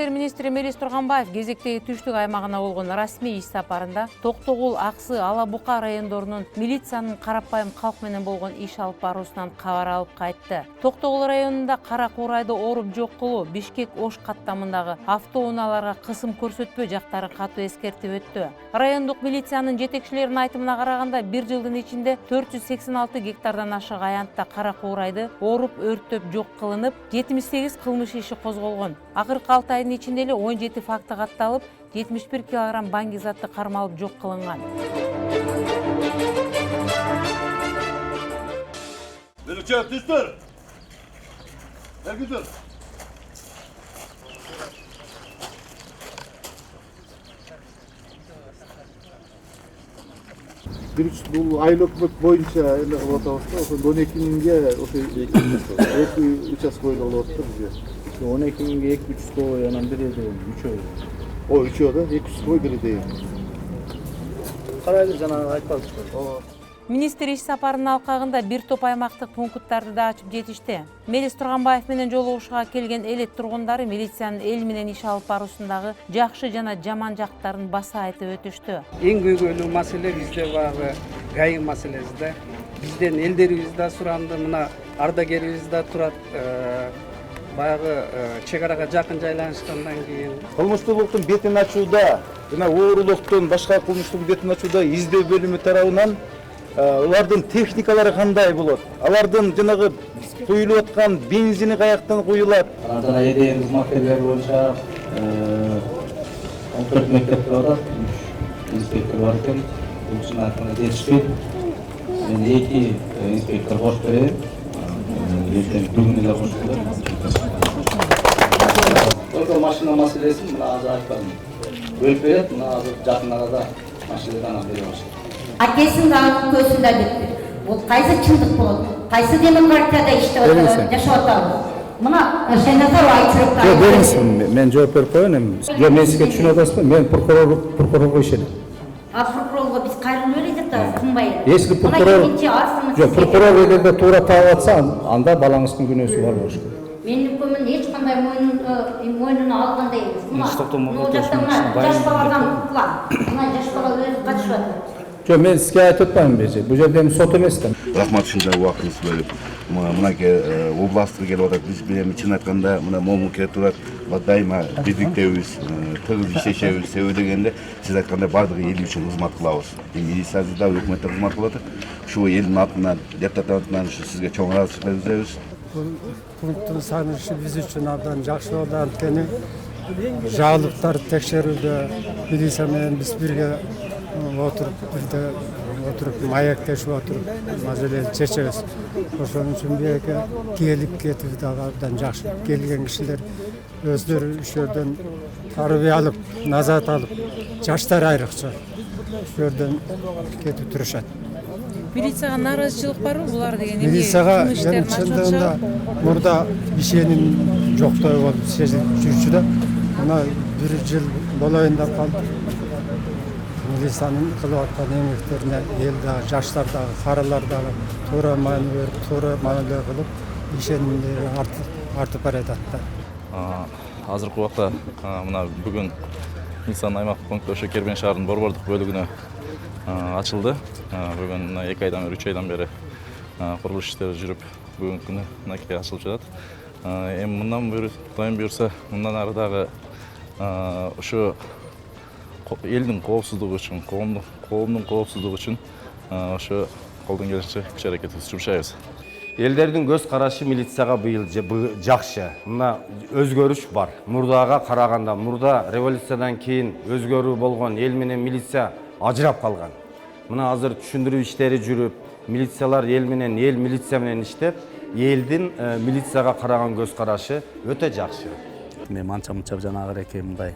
иштер министри Мелис Турганбаев кезектеги түштүк аймагына болгон расмий иш сапарында Токтогул, Аксы, Ала Бука райондорунун милициянын карапайым калк менен болгон иш алып баруусунан кабар алып кайтты. Токтогул районунда Кара Куурайды ооруп жок кылуу, Бишкек-Ош каттамындагы автоунааларга кысым көрсөтпөө жактарын катуу эскертип өттү. Райондук милициянын жетекчилеринин айтымына караганда, бир жылдын ичинде 486 гектардан ашык аянтта Кара Куурайды ооруп, өрттөп жок кылынып, 78 кылмыш иши козголгон. Акыркы 6 айдын ичинде эле 17 факты катталып, 71 килограмм баңги-затты кармалып жок кылынган. Belirçe tüstür. Belgüdür. Бул айлык боюнча эле кылып атабыз да, 12 миңге ошо 2 участкой болуп атты бизге. 12 миңге 2 участкой анан бири үчөө. О, үчөө да, 2 участкой бири дейм. Карайлы жана айтпадык. Министр иш сапарынын алкагында бир топ аймактык пункттарды да ачып жетишти. Мелис Турганбаев менен жолугушууга келген элет тургундары милициянын эл менен иш алып баруусундагы жакшы жана жаман жактарын баса айтып өтүштү. Эң көйгөйлүү маселе бизде багы ГАИ маселеси да. Бизден элдерибиз да суранды, мына ардагерибиз да турат. Баягы чек-арага жакын жайланышкандан кийин кылмыштуулуктун бетин ачууда жана оорулуктун башка кылмыштуулук бетин ачууда издөө бөлүмү тарабынан улардын техникалары кандай болот? Алардын жанагы куюлуп аткан бензини каяктан куюлат? Жана ЭДН кызматкерлери боюнча 14 мектепте атат, 3 инспектор бар экен. Бул чын айтканда жетишпейт. Мен 2 инспектор кош берем. Ертең бүгүн эле коштулар. Только машина маселесин мына азыр айтпадым. Бөлүп берет, мына азыр жакын арада машинадан алып бере баштайт. Акесин көзүндө кетти. Бул кайсы чындык болот? Кайсы демократияда жашап атабыз? Мына сенатор айтып Бериңиз, мен жооп берип коеюн эми. Жок, мен сизге түшүнүп атасызбы? Мен прокурорго ишенем. А прокурорго биз кайрылып берет атабыз, тынбай. Если прокурор жок, прокурор эгерде туура таап атса, анда балаңыздын күнөөсү бар болуш керек. Менин көмүн эч кандай мойнуна алгандай эмес. Мына жаш баладан план. Мына жаш бала өзү катышып атат. Жок, мен сизге айтып атпаймынбы? Бул жерде сот эмес да. Рахмат ушунча убактыңыз бөлүп. Мына областка келип атат. Биз менен чын айтканда мына момун келип турат. Дайыма биздиктебиз, тыгыз иштешебиз. Себеби дегенде сиз айткандай бардыгы эл үчүн кызмат кылабыз. Милициябыз да, өкмөт да кызмат кылып атат. Ушул элдин атынан, депутаттар атынан сизге чоң ыраазычылык билдиребиз. бул пункттун салынышы биз үчүн абдан жакшы болду. Анткени жаалыктарды текшерүүдө милиция менен биз бирге отуруп маектешип отуруп маселени чечебиз. Ошон үчүн бияке келип кетип дагы абдан жакшы. Келген кишилер өздөрү ушул жерден тарбия алып, назат алып, жаштар айрыкча ушул жерден кетип турушат. Милицияга нааразычылык барбы булар деген? Милицияга чындыгында мурда ишеним жоктой болуп сезилип жүрчү да. Мына бир жыл болоюн деп калды. Милициянын кылып аткан эмектерине эл дагы, жаштар дагы, каралар дагы туура маани берип, туура мамиле кылып, ишенимдери артып баратат да. Азыркы убакта мына бүгүн милициянын аймактык пункту ошо Кербен шаарынын борбордук бөлүгүнө ачылды. Бүгүн 2 айдан бери, 3 айдан бери курулуш иштери жүрүп, бүгүнкү күнү мынакей ачылып жатат. Эми мындан Кудайым буйрса, мындан ары дагы ушу элдин коопсуздугу үчүн, коомдун коопсуздугу үчүн ошо колдон келишинче күч аракетибизди жумшайбыз. Элдердин көз карашы милицияга быйыл жакшы. Мына өзгөрүш бар. Мурдага караганда, мурда революциядан кийин өзгөрүү болгон, эл менен милиция ажырап калган. Мына азыр түшүндүрүү иштери жүрүп, милициялар эл менен, эл милиция менен иштеп, элдин милицияга караган көз карашы өтө жакшы. Мен анча-мынча жанагы мындай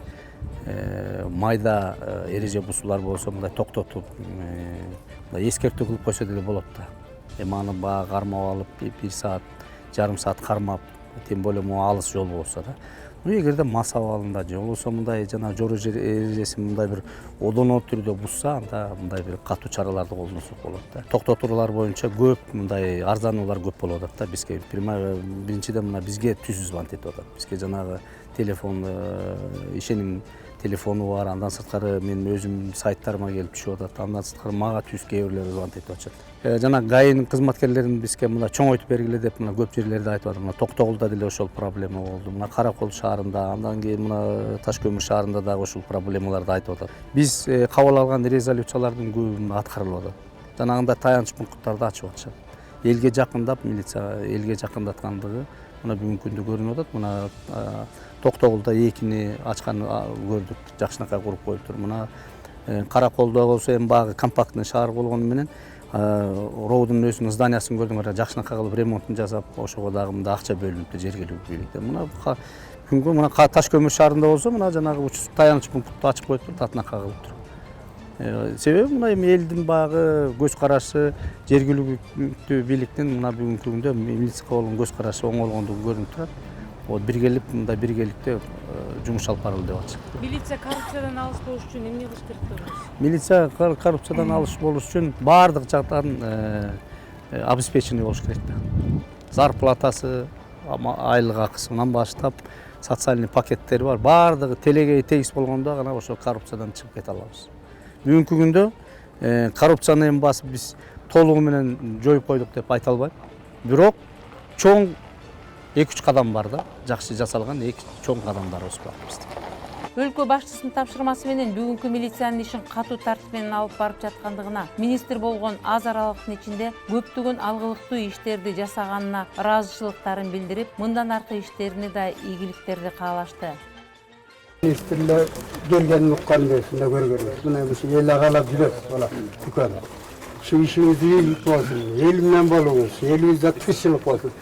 майда эреже бузуулар болсо мындай токтотуп, эскертүү кылып койсо деле болот да. Эми аны баа кармап алып, 1 саат, жарым саат кармап, тем более могу алыс жол болсо да. эгерде мас абалында же болбосо мындай жана жол эрежесин мындай бир одоно түрдө бузса, анда мындай бир катуу чараларды колдонсок болот да. Токтотуулар боюнча көп мындай арзануулар көп болуп атат да бизге. Биринчиден мына бизге түз звонок этип атат. Бизге жанагы телефон ишеним телефону бар, андан сырткары мен өзүм сайттарыма келип түшүп атат. Андан сырткары мага түз кээ бирлери звонок этип атышат. Жана ГАИнин кызматкерлерин бизге мына чоңойтуп бергиле деп мына көп жерлерде айтып атат. Мына Токтогулда деле ошол проблема болду. Мына Каракол шаарында, андан кийин мына Таш көмүр шаарында дагы ошол проблемаларды айтып атат. Биз кабыл алган резолюциялардын көбү аткарылып атат. Жанагындай таяныч пункттарды ачып атышат. Элге жакындап, милиция элге жакындаткандыгы мына бүгүнкү күндө көрүнүп атат. Мына Токтогулда 2-ни ачкан көрдүк, жакшынакай куруп коюптур. Мына Караколдо болсо эми багы компактный шаар болгону менен роудун өзүнүн зданиясын көрдүңөр, жакшынакай кылып ремонтун жасап, ошого дагы мында акча бөлүнүптү жергиликтүү бийликтен. Мына бүгүнкү мына Таш көмүр шаарында болсо мына жанагы таяныч пунктты ачып коюптур, татынакай кылыптыр. Себеби мына эми элдин багы көз карашы, жергиликтүү бийликтин мына бүгүнкү күндө милицияга болгон көз карашы оңолгондугу көрүнүп турат. Вот биргелип мындай биргеликте жумуш алып барылды деп атышат. Милиция коррупциядан алыс болуш үчүн эмне кылыш керек деп ойлойсуз? Милиция коррупциядан алыс болуш үчүн баардык жактан обеспеченный болуш керек да. Зарплатасы, айлык акысынан баштап социальный пакеттери бар. Баардыгы телегей тегиз болгондо гана ошо коррупциядан чыгып кете алабыз. Бүгүнкү күндө коррупцияны эми басып биз толугу менен жоюп койдук деп айта албайм. Бирок чоң 2-3 кадам бар да, жакшы жасалган 2 чоң кадамдарыбыз бар биздин. Өлкө башчысынын тапшырмасы менен бүгүнкү милициянын ишин катуу тартип менен алып барып жаткандыгына, министр болгон аз аралыктын ичинде көптөгөн алгылыктуу иштерди жасаганына ыраазычылыктарын билдирип, мындан аркы иштерине да ийгиликтерди каалашты. Министрлер келгенин уккандай ушунда көргөнбүз. Мына ушул эл агалап жүрөбүз бала дүкөн. Ушу ишиңиз ийгилик болсун, эл менен болуңуз, элибизде тынччылык болсун.